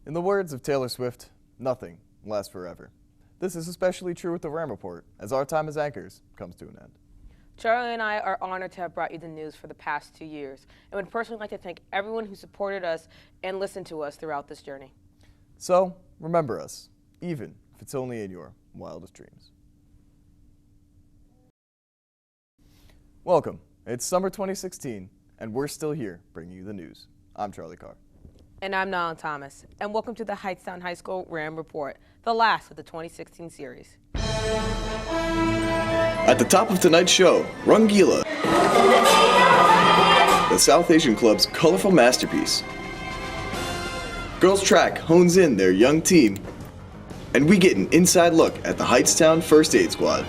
In the words of Taylor Swift, nothing lasts forever. This is especially true with the Ram Report, as our time as anchors comes to an end. Charlie and I are honored to have brought you the news for the past 2 years, and would personally like to thank everyone who supported us and listened to us throughout this journey. So, remember us, even if it's only in your wildest dreams. Welcome. It's summer 2016, and we're still here bringing you the news. I'm Charlie Carr. And I'm Nolan Thomas, and welcome to the Hightstown High School Ram Report, the last of the 2016 series. At the top of tonight's show, Rangeela, the South Asian Club's colorful masterpiece. Girls track hones in their young team, and we get an inside look at the Hightstown First Aid Squad.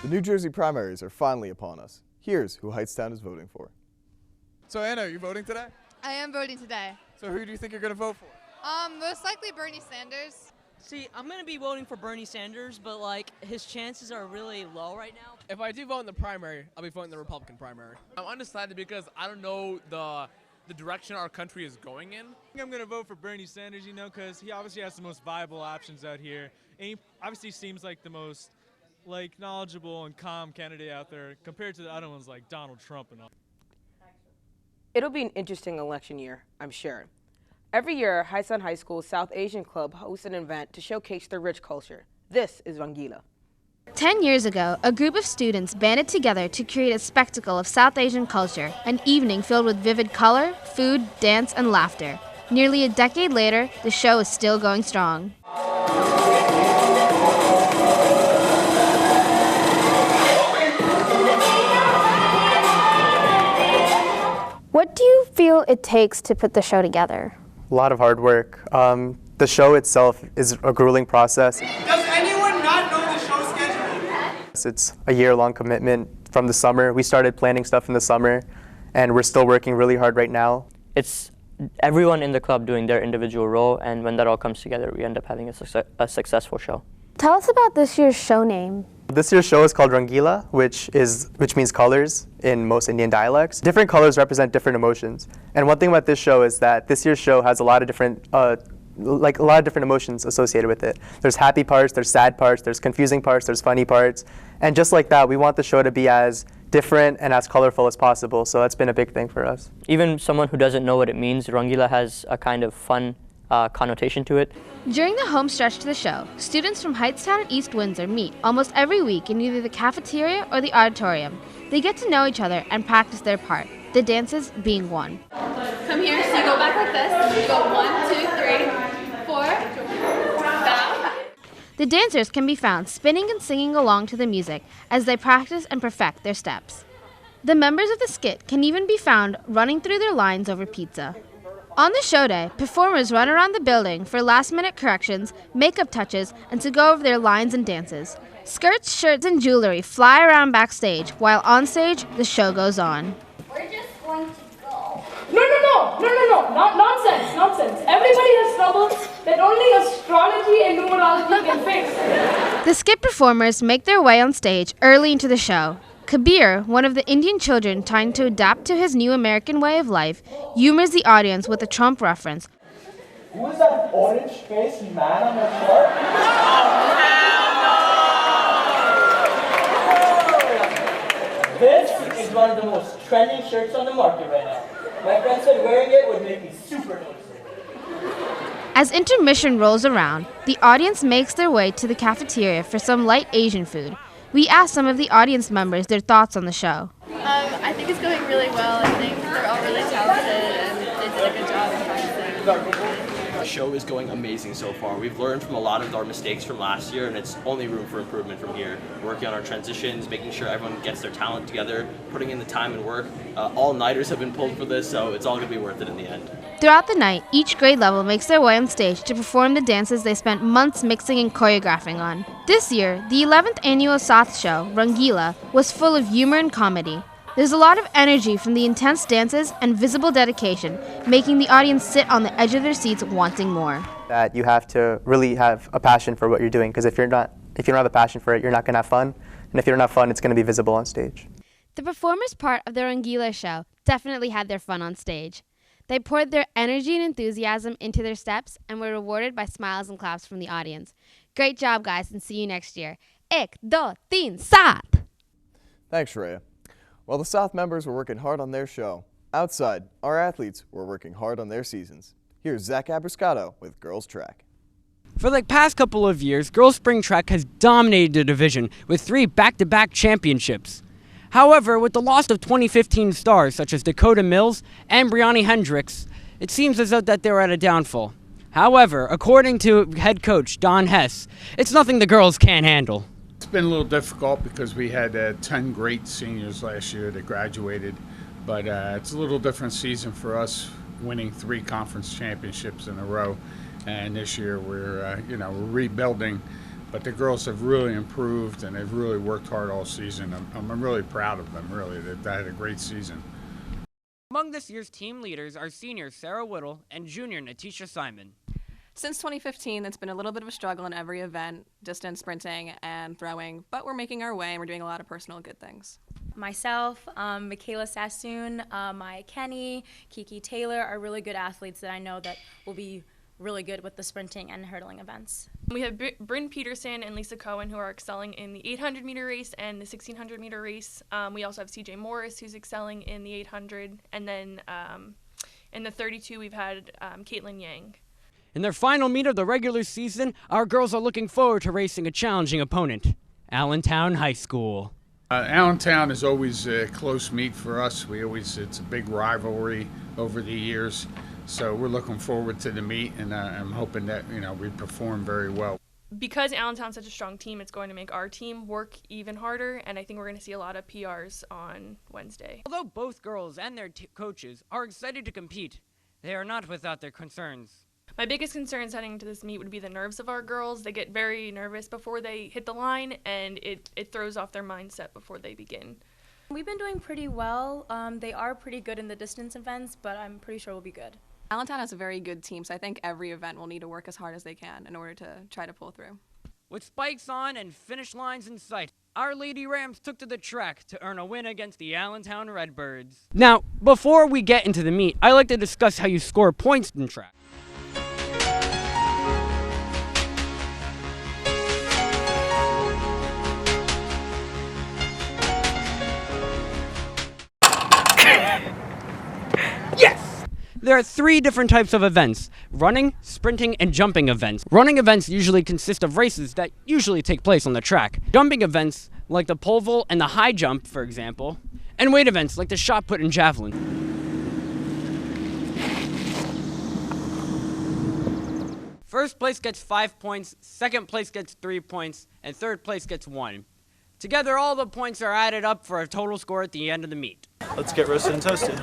The New Jersey primaries are finally upon us. Here's who Hightstown is voting for. So Anna, are you voting today? I am voting today. So who do you think you're going to vote for? Most likely Bernie Sanders. See, I'm going to be voting for Bernie Sanders, but like his chances are really low right now. If I do vote in the primary, I'll be voting the Republican primary. I'm undecided because I don't know the direction our country is going in. I think I'm going to vote for Bernie Sanders, because he obviously has the most viable options out here. And he obviously seems like the most knowledgeable and calm candidate out there compared to the other ones like Donald Trump and all. It'll be an interesting election year, I'm sure. Every year, Hightstown High School's South Asian Club hosts an event to showcase their rich culture. This is Rangeela. 10 years ago, a group of students banded together to create a spectacle of South Asian culture, an evening filled with vivid color, food, dance, and laughter. Nearly a decade later, the show is still going strong. What do you feel it takes to put the show together? A lot of hard work. The show itself is a grueling process. Does anyone not know the show schedule? It's a year-long commitment from the summer. We started planning stuff in the summer, and we're still working really hard right now. It's everyone in the club doing their individual role, and when that all comes together, we end up having a successful show. Tell us about this year's show name. This year's show is called Rangeela, which means colors in most Indian dialects. Different colors represent different emotions. And one thing about this show is that this year's show has a lot of different emotions associated with it. There's happy parts, there's sad parts, there's confusing parts, there's funny parts. And just like that, we want the show to be as different and as colorful as possible. So that's been a big thing for us. Even someone who doesn't know what it means, Rangeela has a kind of fun connotation to it. During the home stretch to the show, students from Hightstown and East Windsor meet almost every week in either the cafeteria or the auditorium. They get to know each other and practice their part, the dances being one. Come here, so you go back like this. You go 1, 2, 3, 4, bow. The dancers can be found spinning and singing along to the music as they practice and perfect their steps. The members of the skit can even be found running through their lines over pizza. On the show day, performers run around the building for last-minute corrections, makeup touches, and to go over their lines and dances. Skirts, shirts, and jewelry fly around backstage, while on stage, the show goes on. We're just going to go. No, nonsense. Everybody has troubles that only astrology and numerology can fix. The skit performers make their way on stage early into the show. Kabir, one of the Indian children trying to adapt to his new American way of life, humors the audience with a Trump reference. Who is that orange-faced man on the chart? This is one of the most trending shirts on the market right now. My friend said wearing it would make me super noticeable. As intermission rolls around, the audience makes their way to the cafeteria for some light Asian food. We asked some of the audience members their thoughts on the show. I think it's going really well. I think they're all really talented and they did a good job in practicing. The show is going amazing so far. We've learned from a lot of our mistakes from last year, and it's only room for improvement from here. Working on our transitions, making sure everyone gets their talent together, putting in the time and work. All-nighters have been pulled for this, so it's all going to be worth it in the end. Throughout the night, each grade level makes their way on stage to perform the dances they spent months mixing and choreographing on. This year, the 11th annual SAATH show, Rangeela, was full of humor and comedy. There's a lot of energy from the intense dances and visible dedication, making the audience sit on the edge of their seats wanting more. That you have to really have a passion for what you're doing, because if you don't have a passion for it, you're not going to have fun. And if you don't have fun, it's going to be visible on stage. The performers part of the Rangeela show definitely had their fun on stage. They poured their energy and enthusiasm into their steps and were rewarded by smiles and claps from the audience. Great job, guys, and see you next year. Ek, do, tin, SAATH! Thanks, Shreya. While the SAATH members were working hard on their show, outside, our athletes were working hard on their seasons. Here's Zach Abrascato with girls track. For the past couple of years, girls spring track has dominated the division with 3 back-to-back championships. However, with the loss of 2015 stars such as Dakota Mills and Brianni Hendricks, it seems as though that they're at a downfall. However, according to head coach Don Hess, it's nothing the girls can't handle. It's been a little difficult because we had 10 great seniors last year that graduated, but it's a little different season for us, winning 3 conference championships in a row, and this year we're rebuilding. But the girls have really improved, and they've really worked hard all season. I'm really proud of them, really. They've had a great season. Among this year's team leaders are senior Sarah Whittle and junior Natisha Simon. Since 2015, it's been a little bit of a struggle in every event, distance sprinting and throwing, but we're making our way and we're doing a lot of personal good things. Myself, Michaela Sassoon, Maya Kenny, Kiki Taylor are really good athletes that I know that will be really good with the sprinting and hurdling events. We have Bryn Peterson and Lisa Cohen who are excelling in the 800-meter race and the 1600-meter race. We also have CJ Morris who's excelling in the 800, and then in the 32 we've had Caitlin Yang. In their final meet of the regular season, our girls are looking forward to racing a challenging opponent, Allentown High School. Allentown is always a close meet for us. It's a big rivalry over the years. So we're looking forward to the meet, and I'm hoping that we perform very well. Because Allentown's such a strong team, it's going to make our team work even harder, and I think we're going to see a lot of PRs on Wednesday. Although both girls and their coaches are excited to compete, they are not without their concerns. My biggest concerns heading into this meet would be the nerves of our girls. They get very nervous before they hit the line, and it throws off their mindset before they begin. We've been doing pretty well. They are pretty good in the distance events, but I'm pretty sure we'll be good. Allentown has a very good team, so I think every event will need to work as hard as they can in order to try to pull through. With spikes on and finish lines in sight, our Lady Rams took to the track to earn a win against the Allentown Redbirds. Now, before we get into the meet, I'd like to discuss how you score points in track. There are 3 different types of events: running, sprinting, and jumping events. Running events usually consist of races that usually take place on the track. Jumping events, like the pole vault and the high jump, for example, and weight events, like the shot put and javelin. First place gets 5 points, second place gets 3 points, and third place gets 1. Together, all the points are added up for a total score at the end of the meet. Let's get roasted and toasted.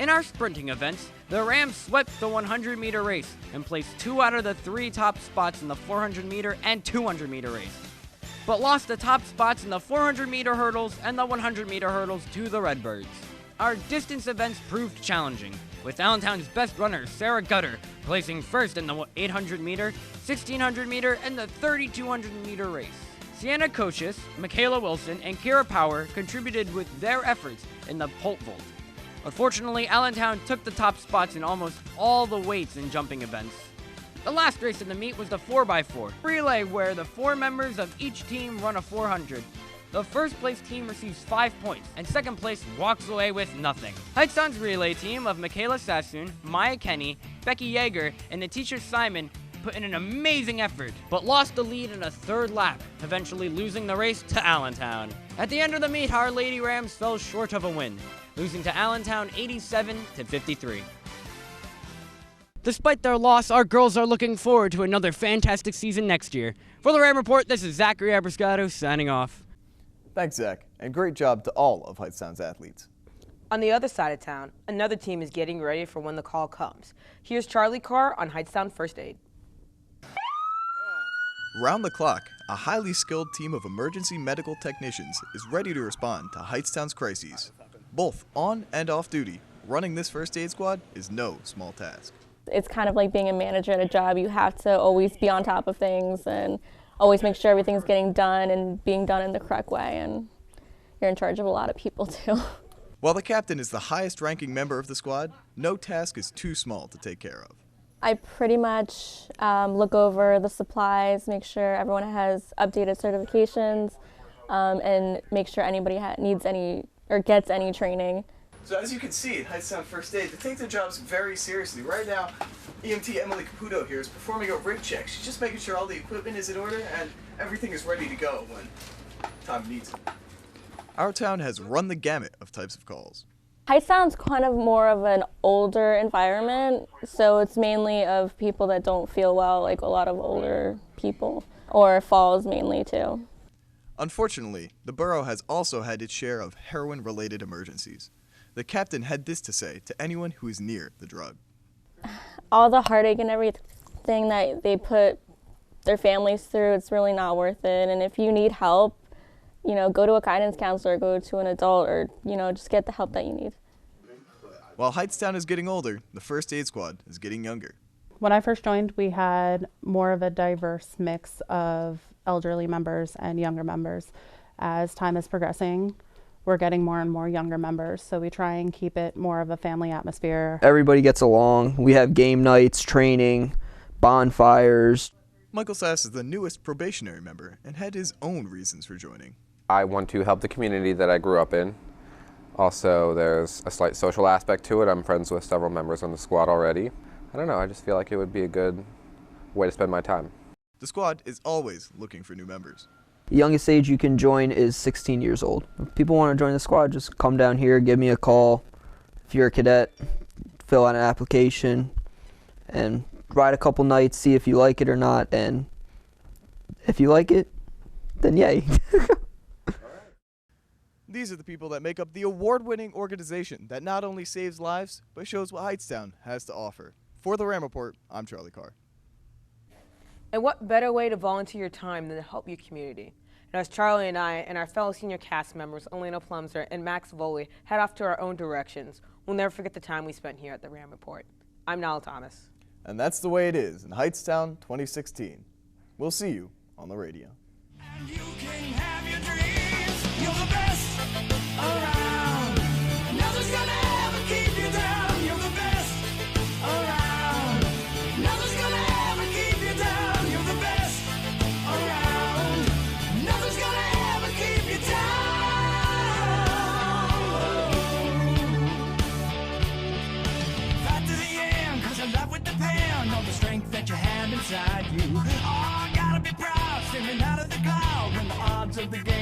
In our sprinting events, the Rams swept the 100-meter race and placed 2 out of the 3 top spots in the 400-meter and 200-meter race, but lost the top spots in the 400-meter hurdles and the 100-meter hurdles to the Redbirds. Our distance events proved challenging, with Allentown's best runner, Sarah Gutter, placing first in the 800-meter, 1600-meter, and the 3200-meter race. Sienna Kochis, Michaela Wilson, and Kira Power contributed with their efforts in the pole vault. Unfortunately, Allentown took the top spots in almost all the weights in jumping events. The last race in the meet was the 4x4 relay, where the 4 members of each team run a 400. The first place team receives 5 points, and second place walks away with nothing. Hightstown's relay team of Michaela Sassoon, Maya Kenny, Becky Yeager, and Natisha Simon put in an amazing effort, but lost the lead in a 3rd lap, eventually losing the race to Allentown. At the end of the meet, our Lady Rams fell short of a win, losing to Allentown 87-53. Despite their loss, our girls are looking forward to another fantastic season next year. For the Ram Report, this is Zachary Abrascato signing off. Thanks, Zach, and great job to all of Hightstown's athletes. On the other side of town, another team is getting ready for when the call comes. Here's Charlie Carr on Hightstown First Aid. Round the clock, a highly skilled team of emergency medical technicians is ready to respond to Hightstown's crises. Both on and off duty, running this first aid squad is no small task. It's kind of like being a manager at a job. You have to always be on top of things and always make sure everything's getting done and being done in the correct way, and you're in charge of a lot of people too. While the captain is the highest ranking member of the squad, no task is too small to take care of. I pretty much look over the supplies, make sure everyone has updated certifications, and make sure anybody needs any or gets any training. So as you can see in Hightstown First Aid, they take their jobs very seriously. Right now, EMT Emily Caputo here is performing a rig check. She's just making sure all the equipment is in order and everything is ready to go when time needs it. Our town has run the gamut of types of calls. Hightstown's kind of more of an older environment, so it's mainly of people that don't feel well, like a lot of older people, or falls mainly too. Unfortunately, the borough has also had its share of heroin-related emergencies. The captain had this to say to anyone who is near the drug. All the heartache and everything that they put their families through, it's really not worth it. And if you need help, you know, go to a guidance counselor, go to an adult, or, you know, just get the help that you need. While Hightstown is getting older, the first aid squad is getting younger. When I first joined, we had more of a diverse mix of elderly members and younger members. As time is progressing, we're getting more and more younger members, so we try and keep it more of a family atmosphere. Everybody gets along. We have game nights, training, bonfires. Michael Sass is the newest probationary member and had his own reasons for joining. I want to help the community that I grew up in. Also, there's a slight social aspect to it. I'm friends with several members on the squad already. I don't know, I just feel like it would be a good way to spend my time. The squad is always looking for new members. The youngest age you can join is 16 years old. If people want to join the squad, just come down here, give me a call. If you're a cadet, fill out an application and ride a couple nights, see if you like it or not, and if you like it, then yay. These are the people that make up the award-winning organization that not only saves lives, but shows what Hightstown has to offer. For the Ram Report, I'm Charlie Carr. And what better way to volunteer your time than to help your community? And as Charlie and I and our fellow senior cast members, Elena Plumser and Max Voley, head off to our own directions, we'll never forget the time we spent here at the Ram Report. I'm Nala Thomas. And that's the way it is in Hightstown 2016. We'll see you on the radio. And you can have your dreams. You're the best around. Nothing's gonna ever keep you down. You're the best around. Nothing's gonna ever keep you down. You're the best around. Nothing's gonna ever keep you down. Fight to the end, 'cause your love would depend on the strength that you have inside you. Oh, I gotta be proud, stepping out of the cloud when the odds of the game